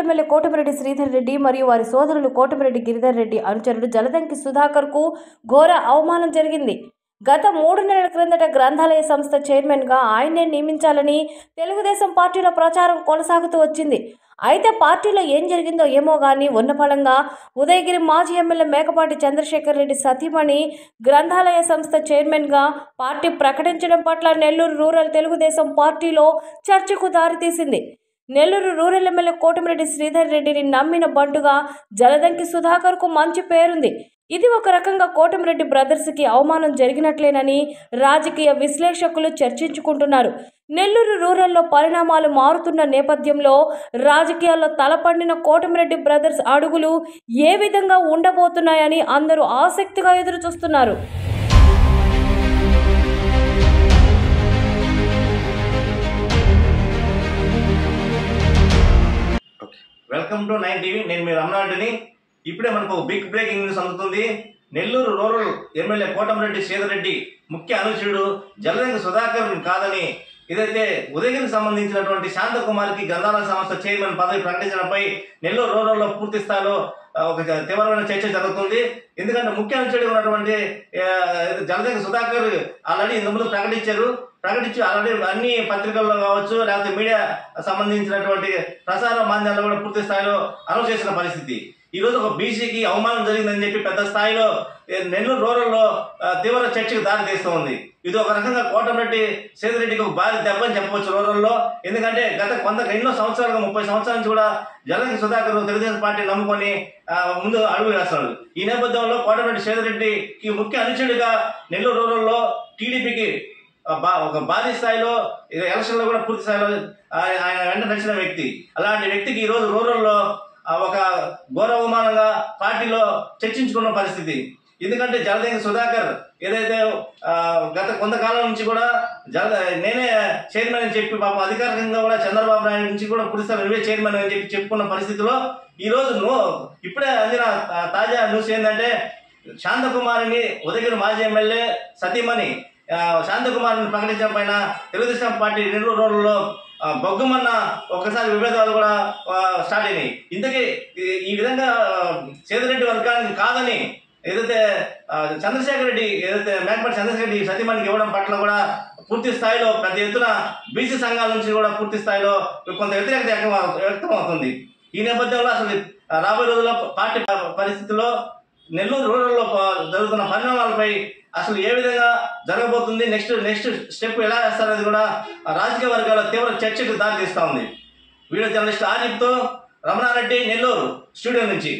Rural MLA Kotamreddy Sridhar Reddy మరియు వారి సోదరులు కోటమిరెడ్డి గిరిధర్ రెడ్డి అనుచరుడు జలదంకి సుధాకర్కు ఘోర అవమానం జరిగింది. గత 3 నెలల క్రిందట గ్రంథాలయ సంస్థ చైర్మన్గా ఆయన్నే నియమించాలని తెలుగుదేశం పార్టీలో ప్రచారం కొనసాగుతూ వచ్చింది. అయితే పార్టీలో ఏం జరిగిందో ఏమో గానీ ఉన్నపళంగా ఉదయగిరి మాజీ ఎమ్మెల్యే మేకపాటి చంద్రశేఖర్ రెడ్డి సతీమణి గ్రంథాలయ సంస్థ చైర్మన్గా పార్టీ ప్రకటించడం పట్ల నెల్లూరు రూరల్ తెలుగుదేశం పార్టీలో చర్చకు దారితీసింది. నెల్లూరు రూరల్ ఎమ్మెల్యే కోటమిరెడ్డి శ్రీధర్ రెడ్డిని నమ్మిన బంటుగా జలదంకి సుధాకర్కు మంచి పేరుంది. ఇది ఒక రకంగా కోటమిరెడ్డి బ్రదర్స్కి అవమానం జరిగినట్లేనని రాజకీయ విశ్లేషకులు చర్చించుకుంటున్నారు. నెల్లూరు రూరల్లో పరిణామాలు మారుతున్న నేపథ్యంలో రాజకీయాల్లో తలపండిన కోటమిరెడ్డి బ్రదర్స్ అడుగులు ఏ విధంగా ఉండబోతున్నాయని అందరూ ఆసక్తిగా ఎదురుచూస్తున్నారు. Welcome to 9 TV. నేను మీ రమణారెడ్డిని. ఇప్పుడే మనకు బిగ్ బ్రేకింగ్ న్యూస్ అందుతుంది. నెల్లూరు రూరల్ ఎమ్మెల్యే కోటమిరెడ్డి శ్రీధర్ రెడ్డి ముఖ్య అనుచరుడు జలదంకి సుధాకర్ కాదని ఏదైతే ఉదయగిరికి సంబంధించినటువంటి శాంతకుమార్కి గ్రంథాలయ సంస్థ చైర్మన్ పదవి ప్రకటించడంపై నెల్లూరు రూరల్లో పూర్తి స్థాయిలో ఒక తీవ్రమైన చర్చ జరుగుతుంది. ఎందుకంటే ముఖ్య అనుచరుడు ఉన్నటువంటి జలదంకి సుధాకర్ ఆల్రెడీ ఇంతకుముందు ప్రకటించి ఆల్రెడీ అన్ని పత్రికల్లో కావచ్చు, లేకపోతే మీడియా సంబంధించినటువంటి ప్రసార మాధ్యమాల్లో కూడా పూర్తి స్థాయిలో అనౌన్స్ చేసిన పరిస్థితి. ఈ రోజు ఒక బీసీకి అవమానం జరిగిందని చెప్పి పెద్ద స్థాయిలో నెల్లూరు రూరల్లో తీవ్ర చర్చకు దారి తీస్తూ ఉంది. ఇది ఒక రకంగా కోటమిరెడ్డి శ్రీధర్ రెడ్డికి ఒక భారీ దెబ్బ అని చెప్పవచ్చు రూరల్లో. ఎందుకంటే గత ఎన్నో సంవత్సరాలుగా 30 సంవత్సరాల నుంచి కూడా జలదంకి సుధాకర్ తెలుగుదేశం పార్టీ నమ్ముకొని ముందు అడుగు వేస్తున్నాడు. ఈ నేపథ్యంలో కోటమిరెడ్డి శ్రీధర్ రెడ్డికి ముఖ్య అనుచరుడిగా నెల్లూరు రూరల్లో టీడీపీకి ఒక భారీ స్థాయిలో ఎలక్షన్లో కూడా పూర్తి స్థాయిలో ఆయన వెంట నచ్చిన వ్యక్తి. అలాంటి వ్యక్తికి ఈరోజు రూరల్లో ఒక ఘోర అవమానంగా పార్టీలో చర్చించుకున్న పరిస్థితి. ఎందుకంటే జలదంకి సుధాకర్ ఏదైతే గత కొంతకాలం నుంచి కూడా నేనే చైర్మన్ అని చెప్పి పాపం అధికారికంగా కూడా చంద్రబాబు నాయుడు నుంచి కూడా పూర్తి స్థాయిలో నువ్వే చైర్మన్ అని చెప్పి చెప్పుకున్న పరిస్థితిలో ఈరోజు ఇప్పుడే అందిన తాజా న్యూస్ ఏంటంటే శాంతకుమారిని ఉదయగిరి మాజీ ఎమ్మెల్యే సతీమణి శాంతకుమారిని ప్రకటించడం పైన తెలుగుదేశం పార్టీ నెల్లూరు రూరల్లో బొగ్గుమన్న ఒకసారి విభేదాలు కూడా స్టార్ట్ అయినాయి. ఇంతకీ ఈ విధంగా సేదిరెడ్డి వర్గానికి కాదని ఏదైతే చంద్రశేఖర్ రెడ్డి మేకపాటి చంద్రశేఖర్ రెడ్డి సతీమణికి ఇవ్వడం పట్ల కూడా పూర్తి స్థాయిలో పెద్ద ఎత్తున బీసీ సంఘాల నుంచి కూడా పూర్తి స్థాయిలో కొంత వ్యతిరేకత వ్యక్తం అవుతుంది. ఈ నేపథ్యంలో అసలు రాబోయే రోజుల్లో పార్టీ పరిస్థితుల్లో నెల్లూరు రూరల్లో జరుగుతున్న పరిణామాలపై అసలు ఏ విధంగా జరగబోతుంది, నెక్స్ట్ స్టెప్ ఎలా వేస్తారనేది కూడా రాజకీయ వర్గాల తీవ్ర చర్చకు దారి తీస్తూ ఉంది. వీడియో జర్నలిస్ట్ ఆజిప్తో రమణారెడ్డి, నెల్లూరు స్టూడియో నుంచి.